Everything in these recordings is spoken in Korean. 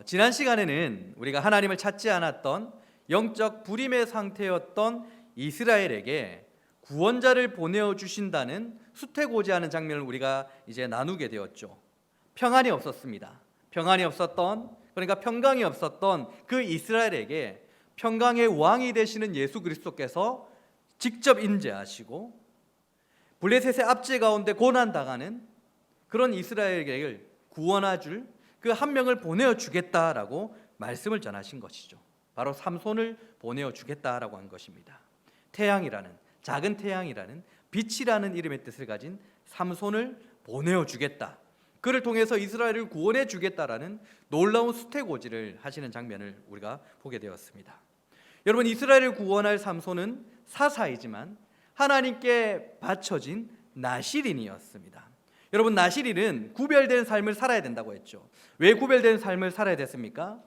지난 시간에는 우리가 하나님을 찾지 않았던 영적 불임의 상태였던 이스라엘에게 구원자를 보내어 주신다는 수태고지하는 장면을 우리가 이제 나누게 되었죠. 평안이 없었습니다. 평안이 없었던, 그러니까 평강이 없었던 그 이스라엘에게 평강의 왕이 되시는 예수 그리스도께서 직접 임재하시고 블레셋의 압제 가운데 고난당하는 그런 이스라엘에게 구원해 줄 그 한 명을 보내어 주겠다라고 말씀을 전하신 것이죠. 바로 삼손을 보내어 주겠다라고 한 것입니다. 태양이라는, 작은 태양이라는, 빛이라는 이름의 뜻을 가진 삼손을 보내어 주겠다, 그를 통해서 이스라엘을 구원해 주겠다라는 놀라운 수태고지를 하시는 장면을 우리가 보게 되었습니다. 여러분, 이스라엘을 구원할 삼손은 사사이지만 하나님께 바쳐진 나실인이었습니다. 여러분, 나실인은 구별된 삶을 살아야 된다고 했죠. 왜 구별된 삶을 살아야 됐습니까?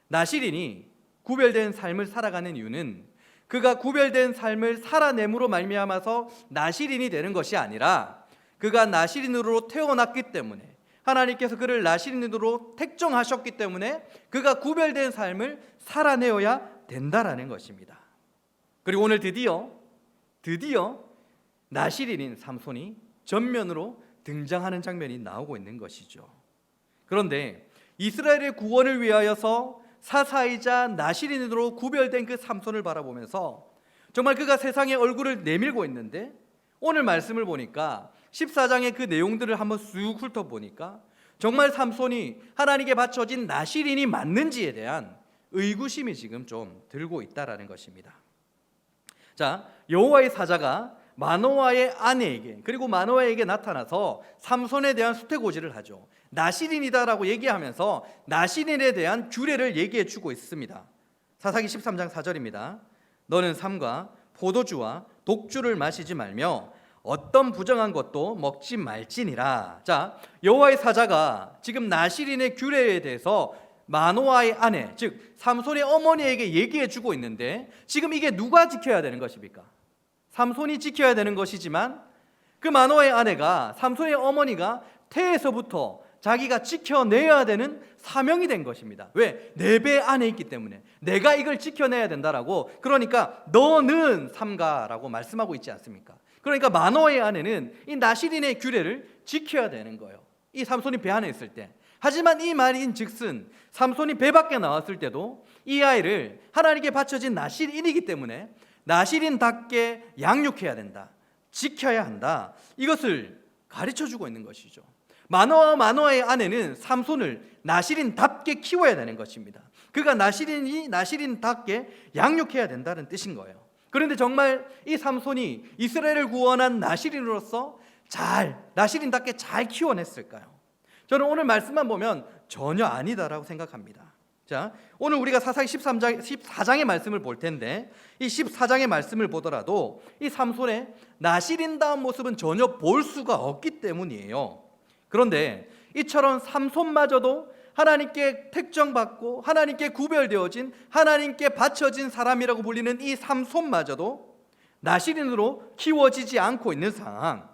나실인이 구별된 삶을 살아가는 이유는 그가 구별된 삶을 살아냄으로 말미암아서 나실인이 되는 것이 아니라 그가 나실인으로 태어났기 때문에, 하나님께서 그를 나실인으로 택정하셨기 때문에 그가 구별된 삶을 살아내어야 된다라는 것입니다. 그리고 오늘 드디어 나실인인 삼손이 전면으로 등장하는 장면이 나오고 있는 것이죠. 그런데 이스라엘의 구원을 위하여서 사사이자 나실인으로 구별된 그 삼손을 바라보면서 정말 그가 세상에 얼굴을 내밀고 있는데, 오늘 말씀을 보니까 14장의 그 내용들을 한번 쑥 훑어보니까 정말 삼손이 하나님께 바쳐진 나실인이 맞는지에 대한 의구심이 지금 좀 들고 있다라는 것입니다. 자, 여호와의 사자가 마노아의 아내에게, 그리고 마노아에게 나타나서 삼손에 대한 수태고지를 하죠. 나실인이다라고 얘기하면서 나실인에 대한 규례를 얘기해 주고 있습니다. 사사기 13장 4절입니다. 너는 삼과 포도주와 독주를 마시지 말며 어떤 부정한 것도 먹지 말지니라. 자, 여호와의 사자가 지금 나실인의 규례에 대해서 마노아의 아내, 즉 삼손의 어머니에게 얘기해 주고 있는데, 지금 이게 누가 지켜야 되는 것입니까? 삼손이 지켜야 되는 것이지만 그 마노아의 아내가, 삼손의 어머니가 태에서부터 자기가 지켜내야 되는 사명이 된 것입니다. 왜? 내 배 안에 있기 때문에 내가 이걸 지켜내야 된다라고. 그러니까 너는 삼가라고 말씀하고 있지 않습니까? 그러니까 마노아의 아내는 이 나실인의 규례를 지켜야 되는 거예요, 이 삼손이 배 안에 있을 때. 하지만 이 말인 즉슨 삼손이 배 밖에 나왔을 때도 이 아이를 하나님께 바쳐진 나실인이기 때문에 나실인답게 양육해야 된다, 지켜야 한다, 이것을 가르쳐주고 있는 것이죠. 마노아의 아내는 삼손을 나실인답게 키워야 되는 것입니다. 그가 나실인답게 양육해야 된다는 뜻인 거예요. 그런데 정말 이 삼손이 이스라엘을 구원한 나실인으로서 나실인답게 잘 키워냈을까요? 저는 오늘 말씀만 보면 전혀 아니다라고 생각합니다. 자, 오늘 우리가 사사기 14장의 말씀을 볼 텐데, 이 14장의 말씀을 보더라도 이 삼손의 나실인다운 모습은 전혀 볼 수가 없기 때문이에요. 그런데 이처럼 삼손마저도 하나님께 택정받고 하나님께 구별되어진, 하나님께 바쳐진 사람이라고 불리는 이 삼손마저도 나실인으로 키워지지 않고 있는 상황,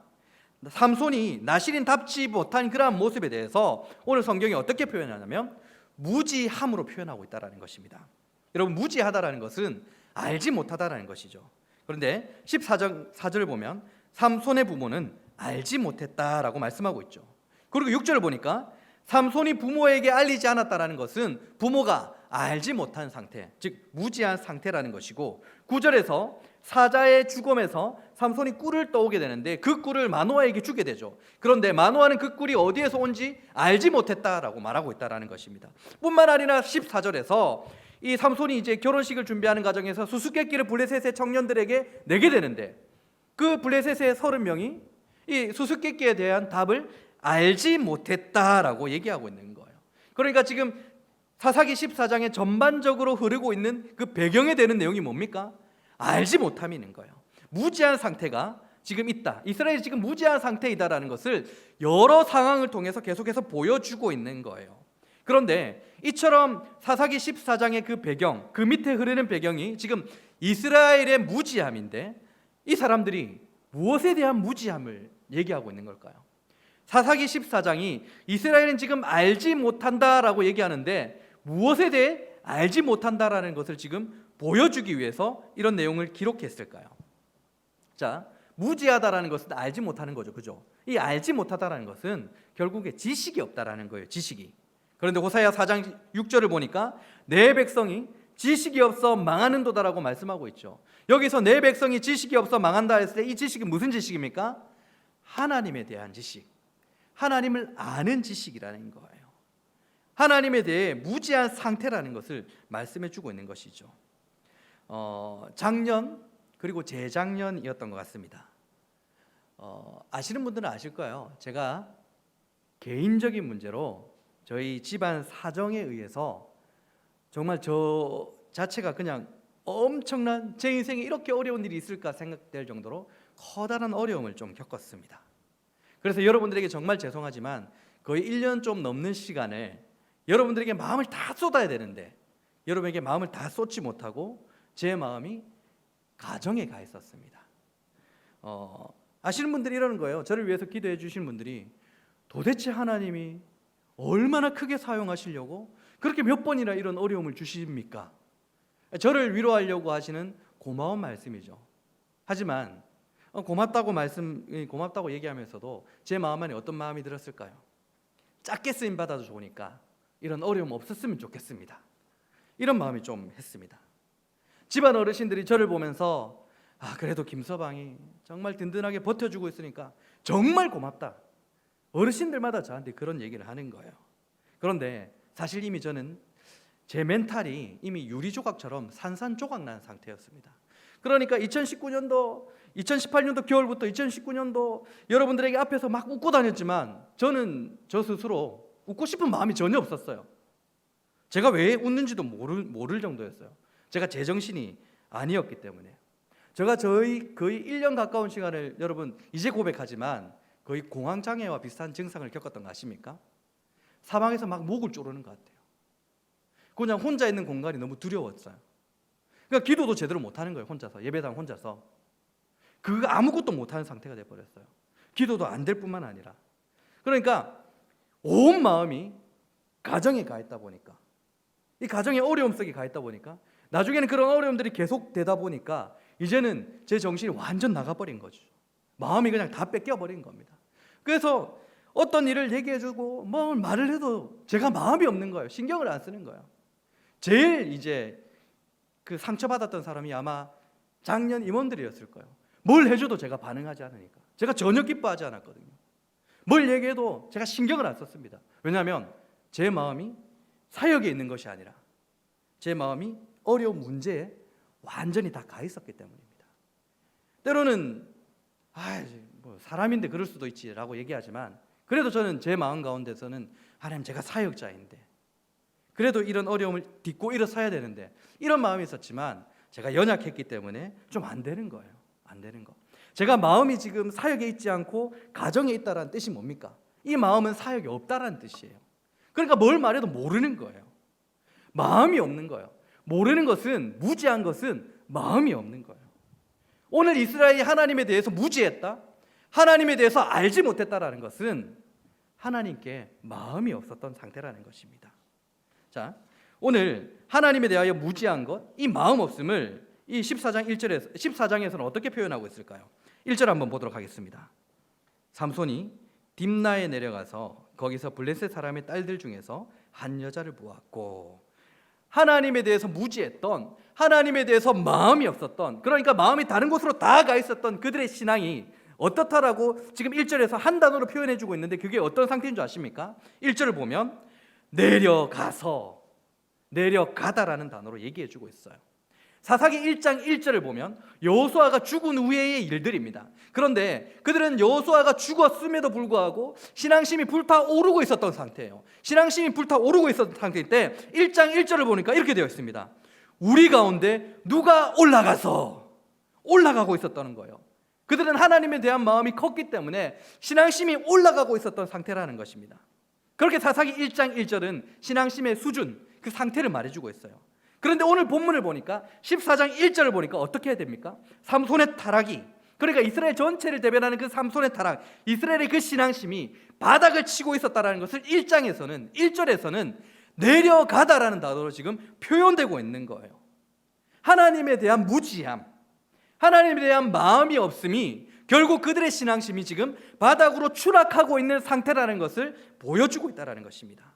삼손이 나실인답지 못한 그러한 모습에 대해서 오늘 성경이 어떻게 표현하냐면 무지함으로 표현하고 있다는 것입니다. 여러분, 무지하다라는 것은 알지 못하다라는 것이죠. 그런데 14장 4절을 보면 삼손의 부모는 알지 못했다라고 말씀하고 있죠. 그리고 6절을 보니까 삼손이 부모에게 알리지 않았다라는 것은 부모가 알지 못한 상태, 즉 무지한 상태라는 것이고, 9절에서 사자의 죽음에서 삼손이 꿀을 떠오게 되는데 그 꿀을 마노아에게 주게 되죠. 그런데 마노아는 그 꿀이 어디에서 온지 알지 못했다라고 말하고 있다는 것입니다. 뿐만 아니라 14절에서 이 삼손이 이제 결혼식을 준비하는 과정에서 수수께끼를 블레셋의 청년들에게 내게 되는데, 그 블레셋의 30명이 이 수수께끼에 대한 답을 알지 못했다라고 얘기하고 있는 거예요. 그러니까 지금 사사기 14장에 전반적으로 흐르고 있는 그 배경에 되는 내용이 뭡니까? 알지 못함이 있는 거예요. 무지한 상태가 지금 있다, 이스라엘이 지금 무지한 상태이다라는 것을 여러 상황을 통해서 계속해서 보여주고 있는 거예요. 그런데 이처럼 사사기 14장의 그 배경, 그 밑에 흐르는 배경이 지금 이스라엘의 무지함인데, 이 사람들이 무엇에 대한 무지함을 얘기하고 있는 걸까요? 사사기 14장이 이스라엘은 지금 알지 못한다라고 얘기하는데 무엇에 대해 알지 못한다라는 것을 지금 보여주기 위해서 이런 내용을 기록했을까요? 자, 무지하다라는 것은 알지 못하는 거죠. 그죠? 이 알지 못하다라는 것은 결국에 지식이 없다라는 거예요. 지식이. 그런데 호사야 4장 6절을 보니까 내 백성이 지식이 없어 망하는도다라고 말씀하고 있죠. 여기서 내 백성이 지식이 없어 망한다 했을 때 이 지식이 무슨 지식입니까? 하나님에 대한 지식. 하나님을 아는 지식이라는 거예요. 하나님에 대해 무지한 상태라는 것을 말씀해 주고 있는 것이죠. 작년 그리고 재작년이었던 것 같습니다. 아시는 분들은 아실 거예요. 제가 개인적인 문제로 저희 집안 사정에 의해서 정말 저 자체가 그냥 엄청난 제 인생에 이렇게 어려운 일이 있을까 생각될 정도로 커다란 어려움을 좀 겪었습니다. 그래서 여러분들에게 정말 죄송하지만 거의 1년 좀 넘는 시간을 여러분들에게 마음을 다 쏟아야 되는데 여러분에게 마음을 다 쏟지 못하고 제 마음이 가정에 가 있었습니다. 아시는 분들이 이러는 거예요. 저를 위해서 기도해 주신 분들이 도대체 하나님이 얼마나 크게 사용하시려고 그렇게 몇 번이나 이런 어려움을 주십니까? 저를 위로하려고 하시는 고마운 말씀이죠. 하지만 고맙다고 얘기하면서도 제 마음 안에 어떤 마음이 들었을까요? 작게 쓰임 받아도 좋으니까 이런 어려움 없었으면 좋겠습니다. 이런 마음이 좀 했습니다. 집안 어르신들이 저를 보면서 그래도 김서방이 정말 든든하게 버텨주고 있으니까 정말 고맙다. 어르신들마다 저한테 그런 얘기를 하는 거예요. 그런데 사실 이미 저는 제 멘탈이 이미 유리조각처럼 산산조각 난 상태였습니다. 그러니까 2019년도 2018년도 겨울부터 2019년도 여러분들에게 앞에서 막 웃고 다녔지만 저는 저 스스로 웃고 싶은 마음이 전혀 없었어요. 제가 왜 웃는지도 모를 정도였어요. 제가 제정신이 아니었기 때문에. 제가 거의 1년 가까운 시간을 여러분 이제 고백하지만 거의 공황장애와 비슷한 증상을 겪었던 거 아십니까? 사방에서 막 목을 조르는 것 같아요. 그냥 혼자 있는 공간이 너무 두려웠어요. 그러니까 기도도 제대로 못하는 거예요. 혼자서 예배당 혼자서 그거 아무것도 못하는 상태가 돼버렸어요. 기도도 안 될 뿐만 아니라 그러니까 온 마음이 가정에 가 있다 보니까 이 가정의 어려움 속에 가 있다 보니까 나중에는 그런 어려움들이 계속 되다 보니까 이제는 제 정신이 완전 나가버린 거죠. 마음이 그냥 다 뺏겨버린 겁니다. 그래서 어떤 일을 얘기해주고 뭐 말을 해도 제가 마음이 없는 거예요. 신경을 안 쓰는 거예요. 제일 이제 그 상처받았던 사람이 아마 작년 임원들이었을 거예요. 뭘 해줘도 제가 반응하지 않으니까 제가 전혀 기뻐하지 않았거든요. 뭘 얘기해도 제가 신경을 안 썼습니다. 왜냐하면 제 마음이 사역에 있는 것이 아니라 제 마음이 어려운 문제에 완전히 다 가 있었기 때문입니다. 때로는 뭐 사람인데 그럴 수도 있지라고 얘기하지만 그래도 저는 제 마음 가운데서는 하나님 제가 사역자인데 그래도 이런 어려움을 딛고 일어서야 되는데 이런 마음이 있었지만 제가 연약했기 때문에 좀 안 되는 거예요. 안 되는 거. 제가 마음이 지금 사역에 있지 않고 가정에 있다라는 뜻이 뭡니까? 이 마음은 사역이 없다라는 뜻이에요. 그러니까 뭘 말해도 모르는 거예요. 마음이 없는 거예요. 모르는 것은 무지한 것은 마음이 없는 거예요. 오늘 이스라엘이 하나님에 대해서 무지했다. 하나님에 대해서 알지 못했다라는 것은 하나님께 마음이 없었던 상태라는 것입니다. 자, 오늘 하나님에 대하여 무지한 것, 이 마음 없음을 이 14장에서는 어떻게 표현하고 있을까요? 1절 한번 보도록 하겠습니다. 삼손이 딥나에 내려가서 거기서 블레셋 사람의 딸들 중에서 한 여자를 보았고 하나님에 대해서 무지했던 하나님에 대해서 마음이 없었던 그러니까 마음이 다른 곳으로 다 가 있었던 그들의 신앙이 어떻다라고 지금 1절에서 한 단어로 표현해주고 있는데 그게 어떤 상태인 줄 아십니까? 1절을 보면 내려가다라는 단어로 얘기해주고 있어요. 사사기 1장 1절을 보면 여호수아가 죽은 후의 일들입니다. 그런데 그들은 여호수아가 죽었음에도 불구하고 신앙심이 불타오르고 있었던 상태예요. 신앙심이 불타오르고 있었던 상태일 때 1장 1절을 보니까 이렇게 되어 있습니다. 우리 가운데 누가 올라가고 있었다는 거예요. 그들은 하나님에 대한 마음이 컸기 때문에 신앙심이 올라가고 있었던 상태라는 것입니다. 그렇게 사사기 1장 1절은 신앙심의 수준, 그 상태를 말해주고 있어요. 그런데 오늘 본문을 보니까 14장 1절을 보니까 어떻게 해야 됩니까? 삼손의 타락이 그러니까 이스라엘 전체를 대변하는 그 삼손의 타락, 이스라엘의 그 신앙심이 바닥을 치고 있었다라는 것을 1절에서는 내려가다라는 단어로 지금 표현되고 있는 거예요. 하나님에 대한 무지함, 하나님에 대한 마음이 없음이 결국 그들의 신앙심이 지금 바닥으로 추락하고 있는 상태라는 것을 보여주고 있다는 것입니다.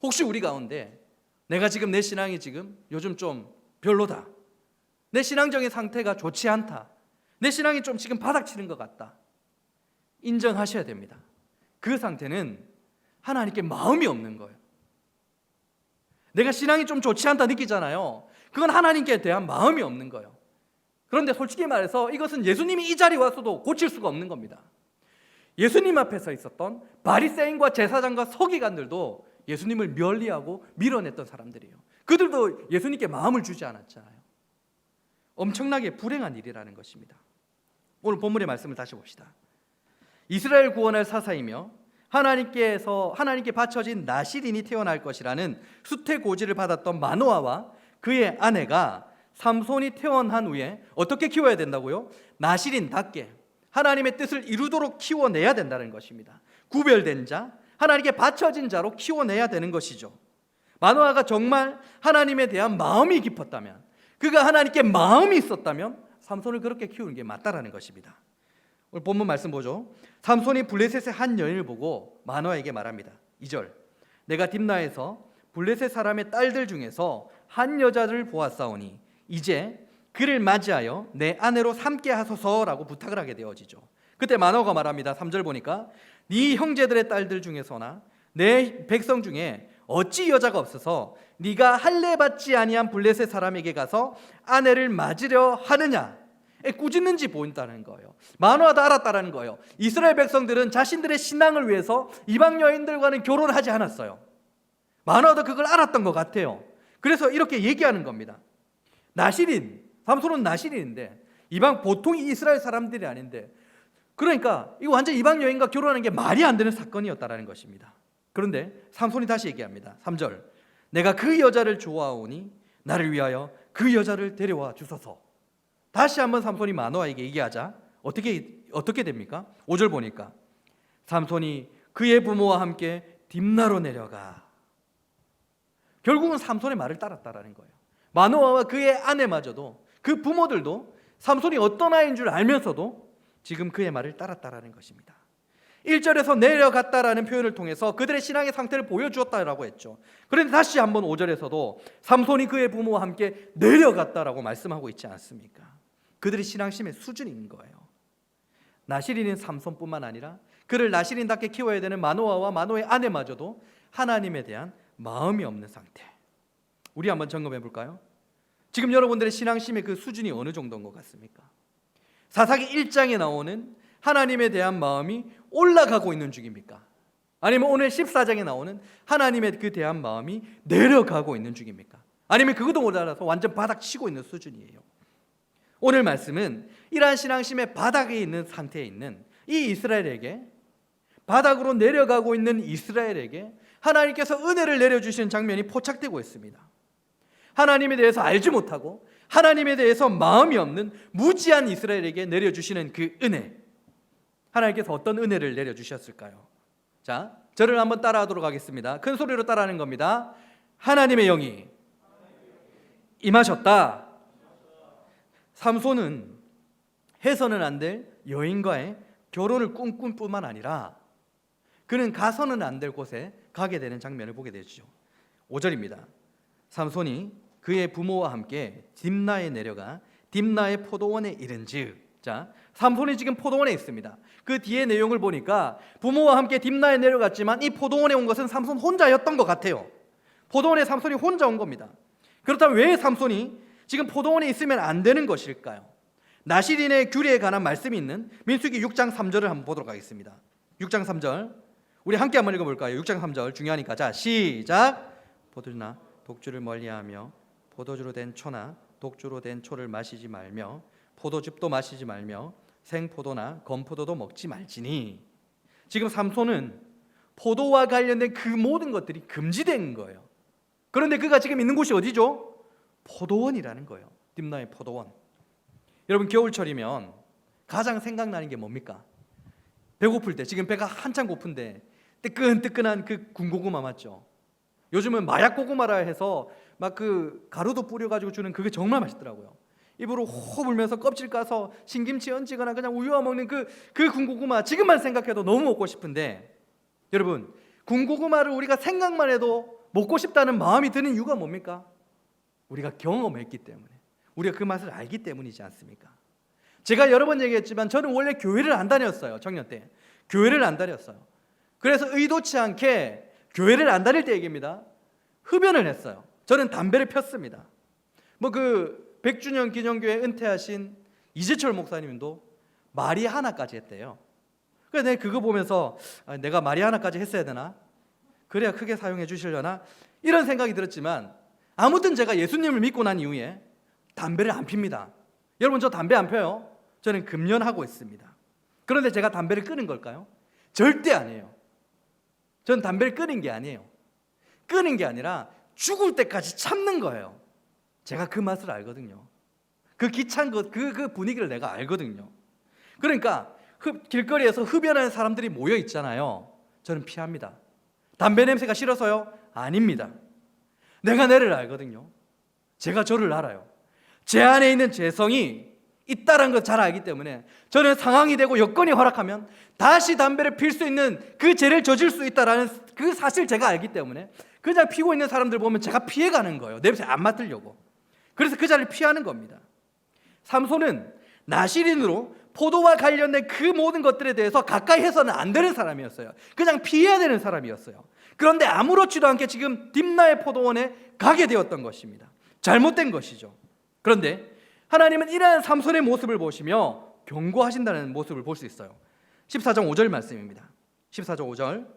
혹시 우리 가운데 내가 지금 내 신앙이 지금 요즘 좀 별로다, 내 신앙적인 상태가 좋지 않다, 내 신앙이 좀 지금 바닥치는 것 같다, 인정하셔야 됩니다. 그 상태는 하나님께 마음이 없는 거예요. 내가 신앙이 좀 좋지 않다 느끼잖아요. 그건 하나님께 대한 마음이 없는 거예요. 그런데 솔직히 말해서 이것은 예수님이 이 자리에 와서도 고칠 수가 없는 겁니다. 예수님 앞에 서 있었던 바리새인과 제사장과 서기관들도 예수님을 멀리하고 밀어냈던 사람들이에요. 그들도 예수님께 마음을 주지 않았잖아요. 엄청나게 불행한 일이라는 것입니다. 오늘 본문의 말씀을 다시 봅시다. 이스라엘 구원할 사사이며 하나님께 바쳐진 나실인이 태어날 것이라는 수태고지를 받았던 마노아와 그의 아내가 삼손이 태어난 후에 어떻게 키워야 된다고요? 나실인답게 하나님의 뜻을 이루도록 키워내야 된다는 것입니다. 구별된 자, 하나님께 바쳐진 자로 키워내야 되는 것이죠. 마노아가 정말 하나님에 대한 마음이 깊었다면, 그가 하나님께 마음이 있었다면 삼손을 그렇게 키우는 게 맞다라는 것입니다. 오늘 본문 말씀 보죠. 삼손이 블레셋의 한 여인을 보고 마노아에게 말합니다. 2절, 내가 딥나에서 블레셋 사람의 딸들 중에서 한 여자를 보았사오니 이제 그를 맞이하여 내 아내로 삼게 하소서라고 부탁을 하게 되어지죠. 그때 마노아가 말합니다. 3절 보니까 네 형제들의 딸들 중에서나 내 백성 중에 어찌 여자가 없어서 네가 할례 받지 아니한 블레셋 사람에게 가서 아내를 맞으려 하느냐, 꾸짖는지 보인다는 거예요. 마노아도 알았다는 거예요. 이스라엘 백성들은 자신들의 신앙을 위해서 이방 여인들과는 결혼하지 않았어요. 마노아도 그걸 알았던 것 같아요. 그래서 이렇게 얘기하는 겁니다. 나실인, 삼손은 나실인인데 이방 보통 이스라엘 사람들이 아닌데, 그러니까 이거 완전 이방 여인과 결혼하는 게 말이 안 되는 사건이었다라는 것입니다. 그런데 삼손이 다시 얘기합니다. 3절, 내가 그 여자를 좋아하오니 나를 위하여 그 여자를 데려와 주소서. 다시 한번 삼손이 마노아에게 얘기하자 어떻게 됩니까? 5절 보니까 삼손이 그의 부모와 함께 딥나로 내려가. 결국은 삼손의 말을 따랐다라는 거예요. 마노아와 그의 아내마저도, 그 부모들도 삼손이 어떤 아이인 줄 알면서도 지금 그의 말을 따랐다라는 것입니다. 1절에서 내려갔다라는 표현을 통해서 그들의 신앙의 상태를 보여주었다라고 했죠. 그런데 다시 한번 5절에서도 삼손이 그의 부모와 함께 내려갔다라고 말씀하고 있지 않습니까? 그들의 신앙심의 수준인 거예요. 나실인인 삼손뿐만 아니라 그를 나실인답게 키워야 되는 마노아와 마노아의 아내마저도 하나님에 대한 마음이 없는 상태. 우리 한번 점검해 볼까요? 지금 여러분들의 신앙심의 그 수준이 어느 정도인 것 같습니까? 사사기 1장에 나오는 하나님에 대한 마음이 올라가고 있는 중입니까? 아니면 오늘 14장에 나오는 하나님의 그 대한 마음이 내려가고 있는 중입니까? 아니면 그것도 모자라서 완전 바닥 치고 있는 수준이에요. 오늘 말씀은 이러한 신앙심의 바닥에 있는 상태에 있는 이 이스라엘에게, 바닥으로 내려가고 있는 이스라엘에게 하나님께서 은혜를 내려주시는 장면이 포착되고 있습니다. 하나님에 대해서 알지 못하고 하나님에 대해서 마음이 없는 무지한 이스라엘에게 내려주시는 그 은혜, 하나님께서 어떤 은혜를 내려주셨을까요? 자, 저를 한번 따라하도록 하겠습니다. 큰 소리로 따라하는 겁니다. 하나님의 영이 임하셨다. 삼손은 해서는 안 될 여인과의 결혼을 꿈꿀 뿐만 아니라 그는 가서는 안 될 곳에 가게 되는 장면을 보게 되죠. 5절입니다. 삼손이 그의 부모와 함께 딥나에 내려가 딥나의 포도원에 이른즉, 자, 삼손이 지금 포도원에 있습니다. 그 뒤에 내용을 보니까 부모와 함께 딥나에 내려갔지만 이 포도원에 온 것은 삼손 혼자였던 것 같아요. 포도원에 삼손이 혼자 온 겁니다. 그렇다면 왜 삼손이 지금 포도원에 있으면 안 되는 것일까요? 나실인의 규례에 관한 말씀이 있는 민수기 6장 3절을 한번 보도록 하겠습니다. 6장 3절 우리 함께 한번 읽어볼까요? 6장 3절 중요하니까. 자, 시작. 포도주나 독주를 멀리하며 포도주로 된 초나 독주로 된 초를 마시지 말며 포도즙도 마시지 말며 생포도나 건포도도 먹지 말지니. 지금 삼손은 포도와 관련된 그 모든 것들이 금지된 거예요. 그런데 그가 지금 있는 곳이 어디죠? 포도원이라는 거예요. 딥나의 포도원. 여러분, 겨울철이면 가장 생각나는 게 뭡니까? 배고플 때, 지금 배가 한참 고픈데 뜨끈뜨끈한 그 군고구마 맞죠? 요즘은 마약 고구마라 해서 막 그 가루도 뿌려가지고 주는 그게 정말 맛있더라고요. 입으로 호흡 불면서 껍질 까서 신김치 얹거나 그냥 우유와 먹는 그 군고구마, 지금만 생각해도 너무 먹고 싶은데, 여러분, 군고구마를 우리가 생각만 해도 먹고 싶다는 마음이 드는 이유가 뭡니까? 우리가 경험했기 때문에, 우리가 그 맛을 알기 때문이지 않습니까? 제가 여러 번 얘기했지만 저는 원래 교회를 안 다녔어요. 청년 때 교회를 안 다녔어요. 그래서 의도치 않게 교회를 안 다닐 때 얘기입니다, 흡연을 했어요. 저는 담배를 폈습니다. 뭐 그 100주년 기념교회 은퇴하신 이재철 목사님도 마리아나까지 했대요. 그래서 내가 그거 보면서 내가 마리아나까지 했어야 되나? 그래야 크게 사용해 주시려나? 이런 생각이 들었지만, 아무튼 제가 예수님을 믿고 난 이후에 담배를 안 핍니다. 여러분, 저 담배 안 펴요. 저는 금연하고 있습니다. 그런데 제가 담배를 끊은 걸까요? 절대 아니에요. 저는 담배를 끊은 게 아니에요. 끊은 게 아니라 죽을 때까지 참는 거예요. 제가 그 맛을 알거든요. 그 귀찮은 것, 그 분위기를 내가 알거든요. 그러니까 길거리에서 흡연하는 사람들이 모여 있잖아요. 저는 피합니다. 담배 냄새가 싫어서요? 아닙니다. 내가 내를 알거든요. 제가 저를 알아요. 제 안에 있는 죄성이 있다는 걸 잘 알기 때문에 저는 상황이 되고 여건이 허락하면 다시 담배를 필 수 있는 그 죄를 저질 수 있다는 그 사실 제가 알기 때문에 그냥 피고 있는 사람들 보면 제가 피해가는 거예요. 냄새 안 맡으려고. 그래서 그 자리를 피하는 겁니다. 삼손은 나실인으로 포도와 관련된 그 모든 것들에 대해서 가까이 해서는 안 되는 사람이었어요. 그냥 피해야 되는 사람이었어요. 그런데 아무렇지도 않게 지금 딥나의 포도원에 가게 되었던 것입니다. 잘못된 것이죠. 그런데 하나님은 이러한 삼손의 모습을 보시며 경고하신다는 모습을 볼 수 있어요. 14장 5절 말씀입니다. 14장 5절,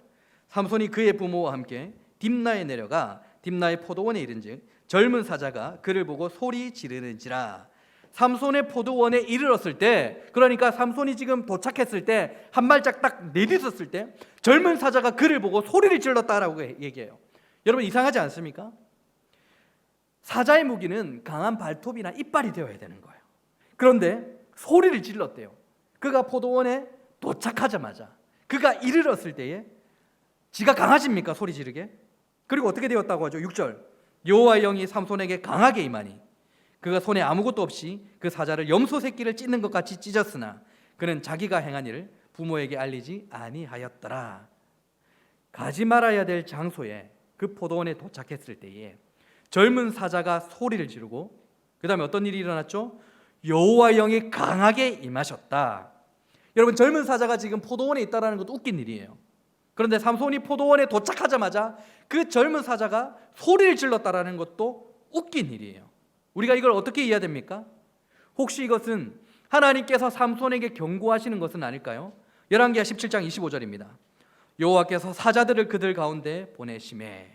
삼손이 그의 부모와 함께 딥나에 내려가 딥나의 포도원에 이른즉 젊은 사자가 그를 보고 소리 지르는지라. 삼손의 포도원에 이르렀을 때, 그러니까 삼손이 지금 도착했을 때, 한 발짝 딱 내딛었을 때 젊은 사자가 그를 보고 소리를 질렀다라고 얘기해요. 여러분, 이상하지 않습니까? 사자의 무기는 강한 발톱이나 이빨이 되어야 되는 거예요. 그런데 소리를 질렀대요. 그가 포도원에 도착하자마자, 그가 이르렀을 때에 지가 강하십니까? 소리 지르게. 그리고 어떻게 되었다고 하죠? 6절, 여호와의 영이 삼손에게 강하게 임하니 그가 손에 아무것도 없이 그 사자를 염소 새끼를 찢는 것 같이 찢었으나 그는 자기가 행한 일을 부모에게 알리지 아니하였더라. 가지 말아야 될 장소에, 그 포도원에 도착했을 때에 젊은 사자가 소리를 지르고, 그 다음에 어떤 일이 일어났죠? 여호와의 영이 강하게 임하셨다. 여러분, 젊은 사자가 지금 포도원에 있다는 것도 웃긴 일이에요. 그런데 삼손이 포도원에 도착하자마자 그 젊은 사자가 소리를 질렀다는 것도 웃긴 일이에요. 우리가 이걸 어떻게 이해해야 됩니까? 혹시 이것은 하나님께서 삼손에게 경고하시는 것은 아닐까요? 열왕기하 17장 25절입니다. 여호와께서 사자들을 그들 가운데 보내심에.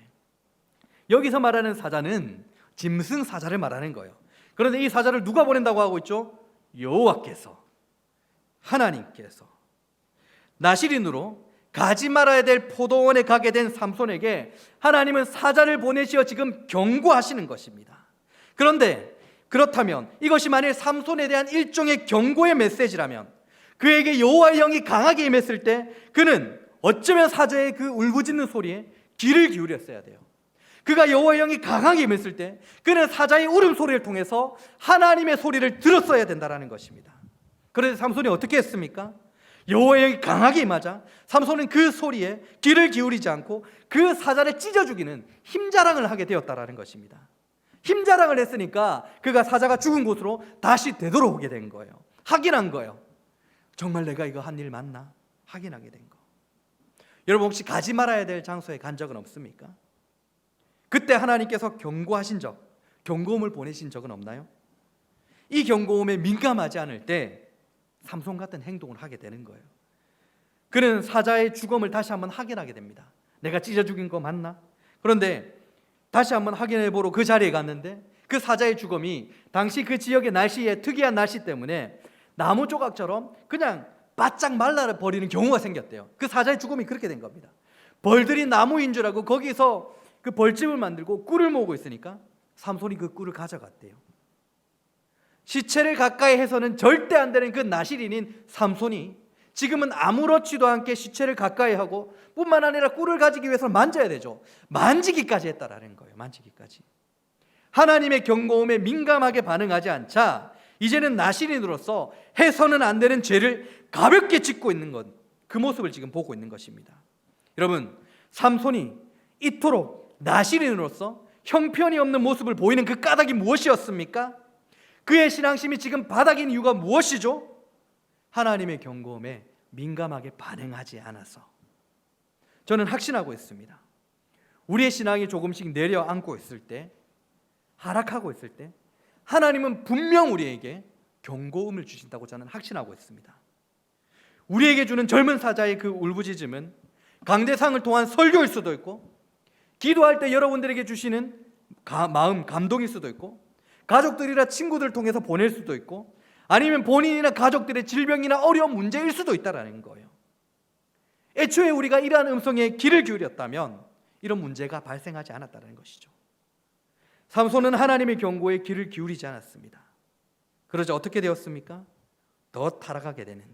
여기서 말하는 사자는 짐승 사자를 말하는 거예요. 그런데 이 사자를 누가 보낸다고 하고 있죠? 여호와께서, 하나님께서. 나실인으로 가지 말아야 될 포도원에 가게 된 삼손에게 하나님은 사자를 보내시어 지금 경고하시는 것입니다. 그런데 그렇다면 이것이 만일 삼손에 대한 일종의 경고의 메시지라면, 그에게 여호와의 영이 강하게 임했을 때 그는 어쩌면 사자의 그 울부짖는 소리에 귀를 기울였어야 돼요. 그가 여호와의 영이 강하게 임했을 때 그는 사자의 울음소리를 통해서 하나님의 소리를 들었어야 된다는 것입니다. 그런데 삼손이 어떻게 했습니까? 여호와의 영이 강하게 임하자 삼손은 그 소리에 귀를 기울이지 않고 그 사자를 찢어 죽이는 힘자랑을 하게 되었다는 것입니다. 힘자랑을 했으니까 그가 사자가 죽은 곳으로 다시 되돌아오게 된 거예요. 확인한 거예요. 정말 내가 이거 한 일 맞나? 확인하게 된 거. 여러분, 혹시 가지 말아야 될 장소에 간 적은 없습니까? 그때 하나님께서 경고하신 적, 경고음을 보내신 적은 없나요? 이 경고음에 민감하지 않을 때 삼손 같은 행동을 하게 되는 거예요. 그는 사자의 죽음을 다시 한번 확인하게 됩니다. 내가 찢어 죽인 거 맞나? 그런데 다시 한번 확인해 보러 그 자리에 갔는데 그 사자의 죽음이 당시 그 지역의 날씨에 특이한 날씨 때문에 나무 조각처럼 그냥 바짝 말라버리는 경우가 생겼대요. 그 사자의 죽음이 그렇게 된 겁니다. 벌들이 나무인 줄 알고 거기서 그 벌집을 만들고 꿀을 모으고 있으니까 삼손이 그 꿀을 가져갔대요. 시체를 가까이 해서는 절대 안 되는 그 나실인인 삼손이 지금은 아무렇지도 않게 시체를 가까이 하고 뿐만 아니라 꿀을 가지기 위해서는 만져야 되죠. 만지기까지 했다라는 거예요. 만지기까지. 하나님의 경고음에 민감하게 반응하지 않자 이제는 나실인으로서 해서는 안 되는 죄를 가볍게 짓고 있는 것, 그 모습을 지금 보고 있는 것입니다. 여러분, 삼손이 이토록 나실인으로서 형편이 없는 모습을 보이는 그 까닭이 무엇이었습니까? 그의 신앙심이 지금 바닥인 이유가 무엇이죠? 하나님의 경고음에 민감하게 반응하지 않아서. 저는 확신하고 있습니다. 우리의 신앙이 조금씩 내려앉고 있을 때, 하락하고 있을 때 하나님은 분명 우리에게 경고음을 주신다고 저는 확신하고 있습니다. 우리에게 주는 젊은 사자의 그 울부짖음은 강대상을 통한 설교일 수도 있고, 기도할 때 여러분들에게 주시는 마음 감동일 수도 있고, 가족들이나 친구들 통해서 보낼 수도 있고, 아니면 본인이나 가족들의 질병이나 어려운 문제일 수도 있다는 거예요. 애초에 우리가 이러한 음성에 귀를 기울였다면 이런 문제가 발생하지 않았다는 것이죠. 삼손은 하나님의 경고에 귀를 기울이지 않았습니다. 그러자 어떻게 되었습니까? 더 타락하게 되는,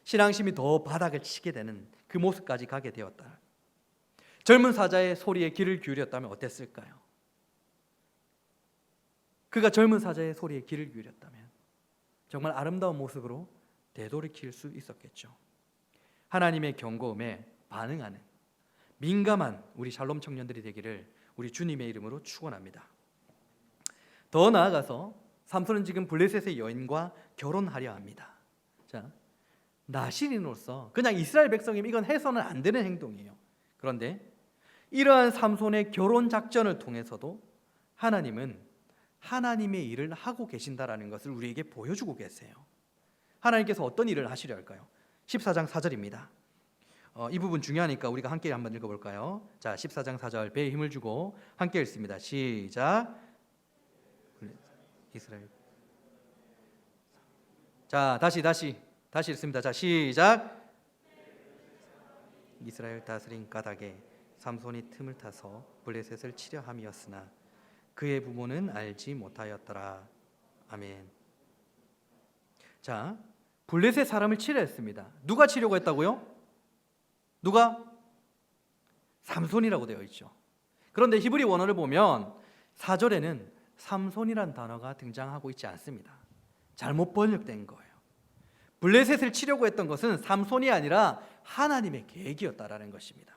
신앙심이 더 바닥을 치게 되는 그 모습까지 가게 되었다. 젊은 사자의 소리에 귀를 기울였다면 어땠을까요? 그가 젊은 사자의 소리에 귀를 기울였다면 정말 아름다운 모습으로 되돌이킬 수 있었겠죠. 하나님의 경고음에 반응하는 민감한 우리 샬롬 청년들이 되기를 우리 주님의 이름으로 축원합니다. 더 나아가서 삼손은 지금 블레셋의 여인과 결혼하려 합니다. 자, 나실인으로서 그냥 이스라엘 백성이면 이건 해서는 안 되는 행동이에요. 그런데 이러한 삼손의 결혼 작전을 통해서도 하나님은 하나님의 일을 하고 계신다라는 것을 우리에게 보여주고 계세요. 하나님께서 어떤 일을 하시려 할까요? 14장 4절입니다. 이 부분 중요하니까 우리가 함께 한번 읽어볼까요? 자, 14장 4절 배에 힘을 주고 함께 읽습니다. 시작. 이스라엘. 자, 다시 읽습니다. 자, 시작. 이스라엘 다스린 까닭에 삼손이 틈을 타서 블레셋을 치려 함이었으나 그의 부모는 알지 못하였더라. 아멘. 자, 블레셋 사람을 치려 했습니다. 누가 치려고 했다고요? 누가? 삼손이라고 되어 있죠. 그런데 히브리 원어를 보면 4절에는 삼손이란 단어가 등장하고 있지 않습니다. 잘못 번역된 거예요. 블레셋을 치려고 했던 것은 삼손이 아니라 하나님의 계획이었다라는 것입니다.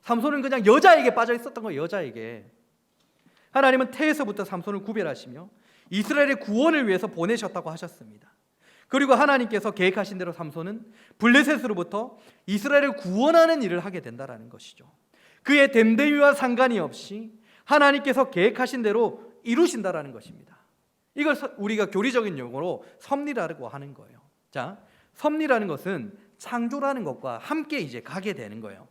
삼손은 그냥 여자에게 빠져 있었던 거예요. 여자에게. 하나님은 태에서부터 삼손을 구별하시며 이스라엘의 구원을 위해서 보내셨다고 하셨습니다. 그리고 하나님께서 계획하신 대로 삼손은 블레셋으로부터 이스라엘을 구원하는 일을 하게 된다라는 것이죠. 그의 됨됨이와 상관이 없이 하나님께서 계획하신 대로 이루신다라는 것입니다. 이걸 우리가 교리적인 용어로 섭리라고 하는 거예요. 자, 섭리라는 것은 창조라는 것과 함께 이제 가게 되는 거예요.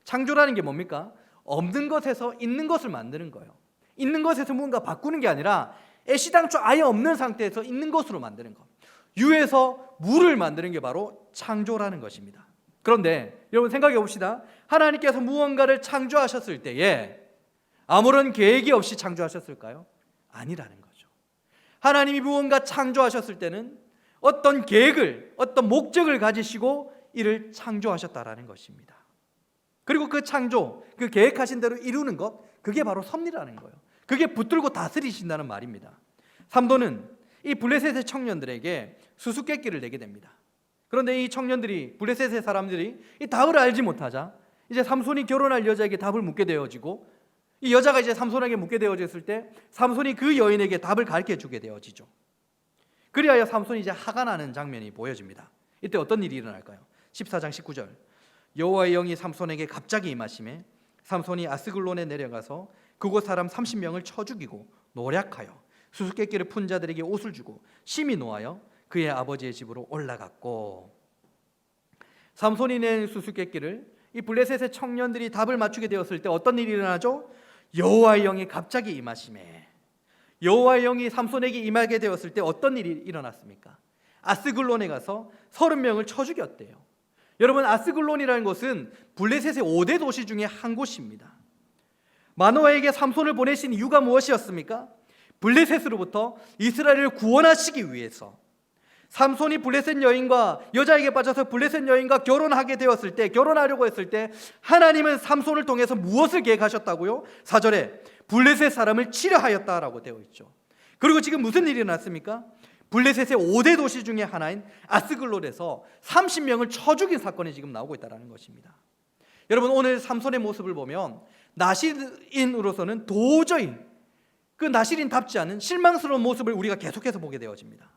창조라는 게 뭡니까? 없는 것에서 있는 것을 만드는 거예요. 있는 것에서 뭔가 바꾸는 게 아니라 애시당초 아예 없는 상태에서 있는 것으로 만드는 것. 유에서 물을 만드는 게 바로 창조라는 것입니다. 그런데 여러분 생각해 봅시다. 하나님께서 무언가를 창조하셨을 때에 아무런 계획이 없이 창조하셨을까요? 아니라는 거죠. 하나님이 무언가 창조하셨을 때는 어떤 계획을, 어떤 목적을 가지시고 이를 창조하셨다라는 것입니다. 그리고 그 창조, 그 계획하신 대로 이루는 것, 그게 바로 섭리라는 거예요. 그게 붙들고 다스리신다는 말입니다. 삼손은 이 블레셋의 청년들에게 수수께끼를 내게 됩니다. 그런데 이 청년들이, 블레셋의 사람들이 이 답을 알지 못하자 이제 삼손이 결혼할 여자에게 답을 묻게 되어지고, 이 여자가 이제 삼손에게 묻게 되어졌을 때 삼손이 그 여인에게 답을 가르쳐 주게 되어지죠. 그리하여 삼손이 이제 화가 나는 장면이 보여집니다. 이때 어떤 일이 일어날까요? 14장 19절. 여호와의 영이 삼손에게 갑자기 임하시매 삼손이 아스글론에 내려가서 그곳 사람 30명을 쳐 죽이고 노략하여 수수께끼를 푼 자들에게 옷을 주고 심히 노하여 그의 아버지의 집으로 올라갔고. 삼손이 낸 수수께끼를 이 블레셋의 청년들이 답을 맞추게 되었을 때 어떤 일이 일어나죠? 여호와의 영이 갑자기 임하시매. 여호와의 영이 삼손에게 임하게 되었을 때 어떤 일이 일어났습니까? 아스글론에 가서 30명을 쳐 죽였대요. 여러분, 아스글론이라는 곳은 블레셋의 5대 도시 중에 한 곳입니다. 마노아에게 삼손을 보내신 이유가 무엇이었습니까? 블레셋으로부터 이스라엘을 구원하시기 위해서 삼손이 블레셋 여인과 여자에게 빠져서 블레셋 여인과 결혼하게 되었을 때, 결혼하려고 했을 때 하나님은 삼손을 통해서 무엇을 계획하셨다고요? 4절에 블레셋 사람을 치려하였다라고 되어 있죠. 그리고 지금 무슨 일이 났습니까? 블레셋의 5대 도시 중에 하나인 아스글롯에서 30명을 쳐 죽인 사건이 지금 나오고 있다는 것입니다. 여러분, 오늘 삼손의 모습을 보면 나실인으로서는 도저히 그 나실인답지 않은 실망스러운 모습을 우리가 계속해서 보게 되어집니다.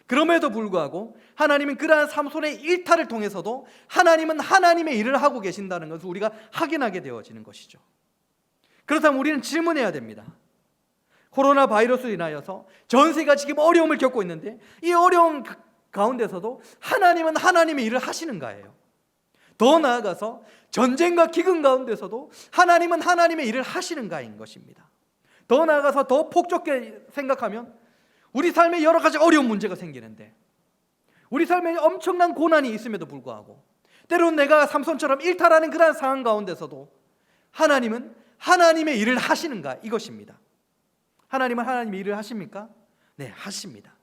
그럼에도 불구하고 하나님은 그러한 삼손의 일탈을 통해서도 하나님은 하나님의 일을 하고 계신다는 것을 우리가 확인하게 되어지는 것이죠. 그렇다면 우리는 질문해야 됩니다. 코로나 바이러스로 인하여서 전 세계가 지금 어려움을 겪고 있는데 이 어려움 가운데서도 하나님은 하나님의 일을 하시는가예요. 더 나아가서 전쟁과 기근 가운데서도 하나님은 하나님의 일을 하시는가인 것입니다. 더 나아가서 더 폭넓게 생각하면 우리 삶에 여러 가지 어려운 문제가 생기는데, 우리 삶에 엄청난 고난이 있음에도 불구하고 때로는 내가 삼손처럼 일탈하는 그러한 상황 가운데서도 하나님은 하나님의 일을 하시는가, 이것입니다. 하나님은 하나님의 일을 하십니까? 네, 하십니다.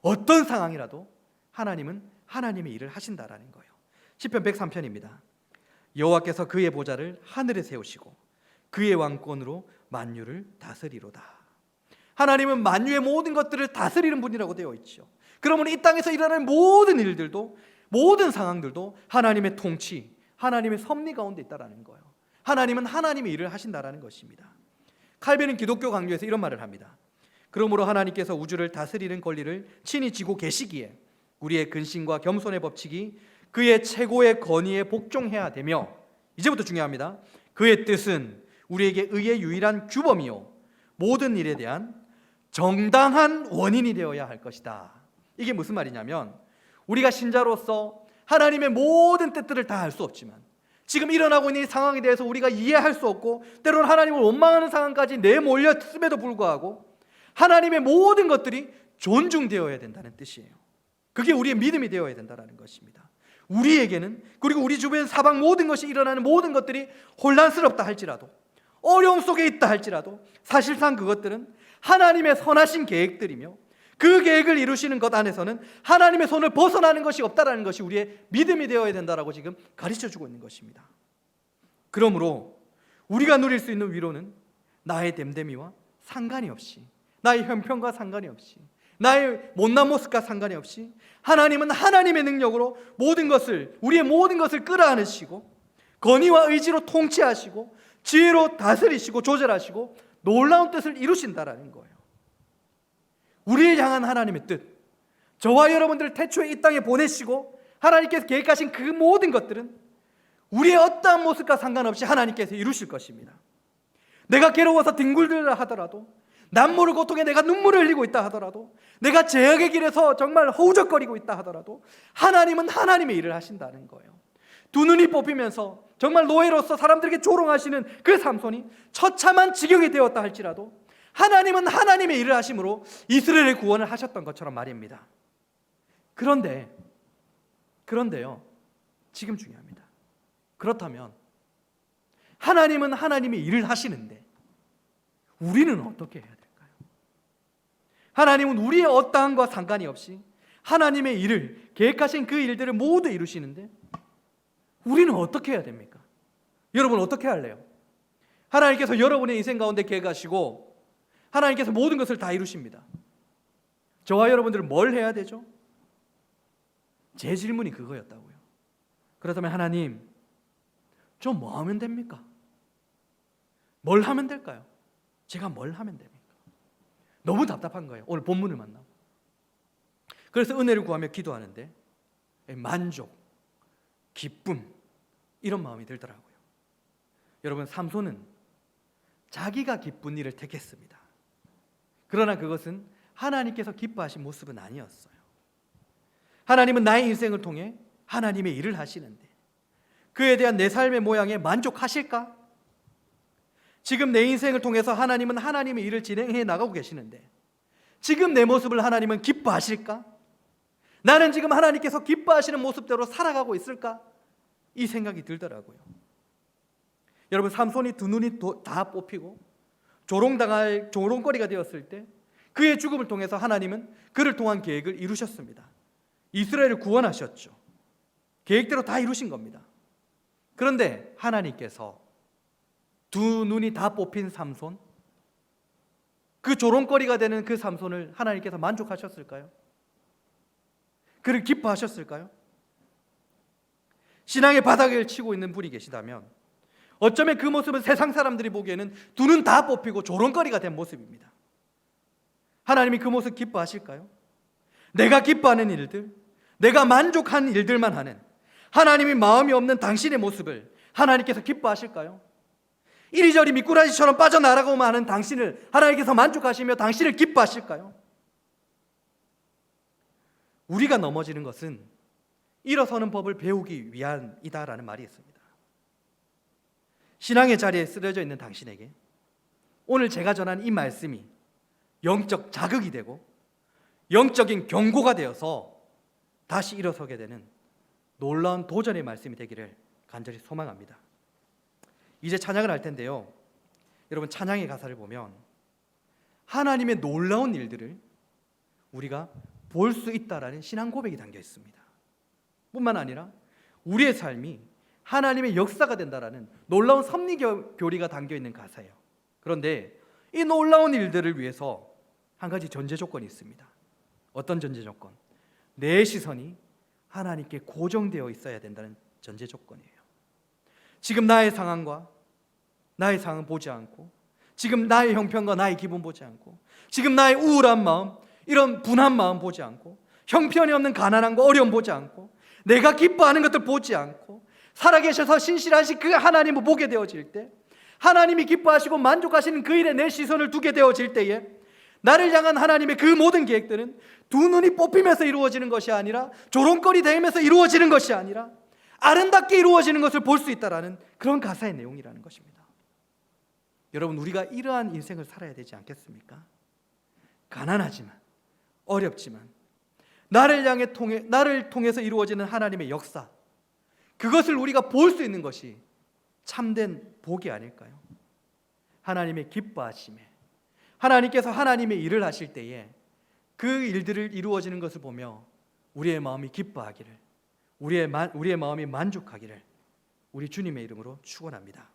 어떤 상황이라도 하나님은 하나님의 일을 하신다라는 거예요. 시편 103편입니다. 여호와께서 그의 보좌를 하늘에 세우시고 그의 왕권으로 만유를 다스리로다. 하나님은 만유의 모든 것들을 다스리는 분이라고 되어 있죠. 그러면 이 땅에서 일어나는 모든 일들도, 모든 상황들도 하나님의 통치, 하나님의 섭리 가운데 있다라는 거예요. 하나님은 하나님의 일을 하신다라는 것입니다. 칼빈은 기독교 강조에서 이런 말을 합니다. 그러므로 하나님께서 우주를 다스리는 권리를 친히 쥐고 계시기에 우리의 근심과 겸손의 법칙이 그의 최고의 권위에 복종해야 되며, 이제부터 중요합니다. 그의 뜻은 우리에게 의의 유일한 규범이요 모든 일에 대한 정당한 원인이 되어야 할 것이다. 이게 무슨 말이냐면, 우리가 신자로서 하나님의 모든 뜻들을 다 알 수 없지만 지금 일어나고 있는 이 상황에 대해서 우리가 이해할 수 없고 때로는 하나님을 원망하는 상황까지 내몰렸음에도 불구하고 하나님의 모든 것들이 존중되어야 된다는 뜻이에요. 그게 우리의 믿음이 되어야 된다는 것입니다. 우리에게는, 그리고 우리 주변 사방 모든 것이 일어나는 모든 것들이 혼란스럽다 할지라도, 어려움 속에 있다 할지라도 사실상 그것들은 하나님의 선하신 계획들이며 그 계획을 이루시는 것 안에서는 하나님의 손을 벗어나는 것이 없다라는 것이 우리의 믿음이 되어야 된다라고 지금 가르쳐주고 있는 것입니다. 그러므로 우리가 누릴 수 있는 위로는 나의 됨됨이와 상관이 없이, 나의 형편과 상관이 없이, 나의 못난 모습과 상관이 없이 하나님은 하나님의 능력으로 모든 것을, 우리의 모든 것을 끌어안으시고 권위와 의지로 통치하시고 지혜로 다스리시고 조절하시고 놀라운 뜻을 이루신다라는 거예요. 우리를 향한 하나님의 뜻, 저와 여러분들을 태초에 이 땅에 보내시고 하나님께서 계획하신 그 모든 것들은 우리의 어떠한 모습과 상관없이 하나님께서 이루실 것입니다. 내가 괴로워서 뒹굴들라 하더라도, 남모를 고통에 내가 눈물을 흘리고 있다 하더라도, 내가 죄악의 길에서 정말 허우적거리고 있다 하더라도 하나님은 하나님의 일을 하신다는 거예요. 두 눈이 뽑히면서 정말 노예로서 사람들에게 조롱하시는 그 삼손이 처참한 지경이 되었다 할지라도 하나님은 하나님의 일을 하심으로 이스라엘의 구원을 하셨던 것처럼 말입니다. 그런데요, 지금 중요합니다. 그렇다면 하나님은 하나님의 일을 하시는데 우리는 어떻게 해야 될까요? 하나님은 우리의 어떠함과 상관이 없이 하나님의 일을, 계획하신 그 일들을 모두 이루시는데 우리는 어떻게 해야 됩니까? 여러분 어떻게 할래요? 하나님께서 여러분의 인생 가운데 계획하시고 하나님께서 모든 것을 다 이루십니다. 저와 여러분들은 뭘 해야 되죠? 제 질문이 그거였다고요. 그렇다면 하나님, 좀 뭐 하면 됩니까? 뭘 하면 될까요? 제가 뭘 하면 됩니까? 너무 답답한 거예요. 오늘 본문을 만나고. 그래서 은혜를 구하며 기도하는데 만족, 기쁨, 이런 마음이 들더라고요. 여러분, 삼손은 자기가 기쁜 일을 택했습니다. 그러나 그것은 하나님께서 기뻐하신 모습은 아니었어요. 하나님은 나의 인생을 통해 하나님의 일을 하시는데 그에 대한 내 삶의 모양에 만족하실까? 지금 내 인생을 통해서 하나님은 하나님의 일을 진행해 나가고 계시는데 지금 내 모습을 하나님은 기뻐하실까? 나는 지금 하나님께서 기뻐하시는 모습대로 살아가고 있을까? 이 생각이 들더라고요. 여러분, 삼손이 두 눈이 다 뽑히고 조롱당할 조롱거리가 되었을 때 그의 죽음을 통해서 하나님은 그를 통한 계획을 이루셨습니다. 이스라엘을 구원하셨죠. 계획대로 다 이루신 겁니다. 그런데 하나님께서 두 눈이 다 뽑힌 삼손, 그 조롱거리가 되는 그 삼손을 하나님께서 만족하셨을까요? 그를 기뻐하셨을까요? 신앙의 바닥을 치고 있는 분이 계시다면 어쩌면 그 모습은 세상 사람들이 보기에는 두 눈 다 뽑히고 조롱거리가 된 모습입니다. 하나님이 그 모습 기뻐하실까요? 내가 기뻐하는 일들, 내가 만족한 일들만 하는 하나님이 마음이 없는 당신의 모습을 하나님께서 기뻐하실까요? 이리저리 미꾸라지처럼 빠져나가고만 하는 당신을 하나님께서 만족하시며 당신을 기뻐하실까요? 우리가 넘어지는 것은 일어서는 법을 배우기 위함이다라는 말이 있습니다. 신앙의 자리에 쓰러져 있는 당신에게 오늘 제가 전한 이 말씀이 영적 자극이 되고 영적인 경고가 되어서 다시 일어서게 되는 놀라운 도전의 말씀이 되기를 간절히 소망합니다. 이제 찬양을 할 텐데요, 여러분 찬양의 가사를 보면 하나님의 놀라운 일들을 우리가 볼 수 있다라는 신앙 고백이 담겨 있습니다. 뿐만 아니라 우리의 삶이 하나님의 역사가 된다라는 놀라운 섭리 교리가 담겨 있는 가사예요. 그런데 이 놀라운 일들을 위해서 한 가지 전제 조건이 있습니다. 어떤 전제 조건? 내 시선이 하나님께 고정되어 있어야 된다는 전제 조건이에요. 지금 나의 상황과 나의 상황 보지 않고, 지금 나의 형편과 나의 기분 보지 않고, 지금 나의 우울한 마음, 이런 분한 마음 보지 않고, 형편이 없는 가난함과 어려움 보지 않고, 내가 기뻐하는 것들 보지 않고 살아계셔서 신실하신 그 하나님을 보게 되어질 때, 하나님이 기뻐하시고 만족하시는 그 일에 내 시선을 두게 되어질 때에 나를 향한 하나님의 그 모든 계획들은 두 눈이 뽑히면서 이루어지는 것이 아니라, 조롱거리 되면서 이루어지는 것이 아니라 아름답게 이루어지는 것을 볼 수 있다라는 그런 가사의 내용이라는 것입니다. 여러분, 우리가 이러한 인생을 살아야 되지 않겠습니까? 가난하지만, 어렵지만 나를 통해서 이루어지는 하나님의 역사, 그것을 우리가 볼 수 있는 것이 참된 복이 아닐까요? 하나님의 기뻐하심에, 하나님께서 하나님의 일을 하실 때에 그 일들을 이루어지는 것을 보며 우리의 마음이 기뻐하기를, 우리의 마음이 만족하기를 우리 주님의 이름으로 축원합니다.